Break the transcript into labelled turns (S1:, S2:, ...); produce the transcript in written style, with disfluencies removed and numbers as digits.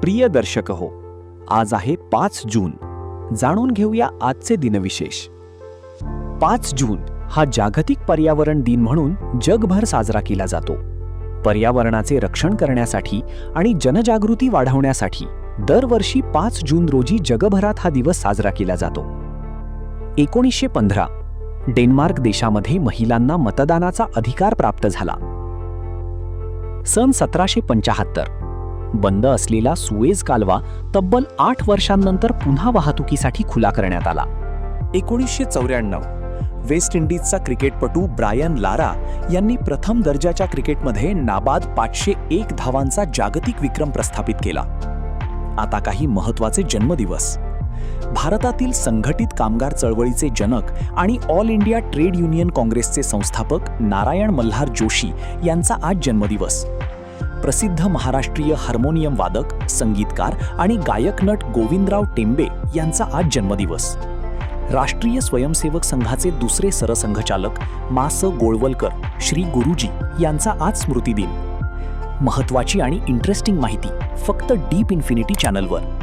S1: प्रिय दर्शक हो, आज आहे 5 जून. जाणून घेऊया आजचे दिनविशेष. 5 जून हा जागतिक पर्यावरण दिन म्हणून जगभर साजरा केला जातो. पर्यावरणाचे रक्षण करण्यासाठी आणि जनजागृती वाढवण्यासाठी दरवर्षी 5 जून रोजी जगभरात हा दिवस साजरा केला जातो. 1915 डेन्मार्क देशामध्ये महिलांना मतदानाचा अधिकार प्राप्त झाला. सन 1775 बंद असलेला सुएझ कालवा तब्बल 8 वर्षांनंतर पुन्हा वाहतुकीसाठी खुला करण्यात आला.
S2: 1994 वेस्ट इंडिजचा क्रिकेटपटू ब्रायन लारा यांनी प्रथम दर्जाच्या क्रिकेटमध्ये नाबाद 501 धावांचा जागतिक विक्रम प्रस्थापित केला. आता काही महत्त्वाचे जन्मदिवस. भारतातील संघटित कामगार चळवळीचे जनक आणि ऑल इंडिया ट्रेड युनियन काँग्रेसचे संस्थापक नारायण मल्हार जोशी यांचा आज जन्मदिवस. प्रसिद्ध महाराष्ट्रीय हार्मोनियम वादक, संगीतकार आणि गायक नट गोविंदराव टेंबे यांचा आज जन्मदिवस. राष्ट्रीय स्वयंसेवक संघाचे दुसरे सरसंघचालक मा. स. गोळवलकर श्री गुरुजी यांचा आज स्मृतिदिन. महत्त्वाची आणि इंटरेस्टिंग माहिती फक्त डीप इन्फिनिटी चॅनलवर.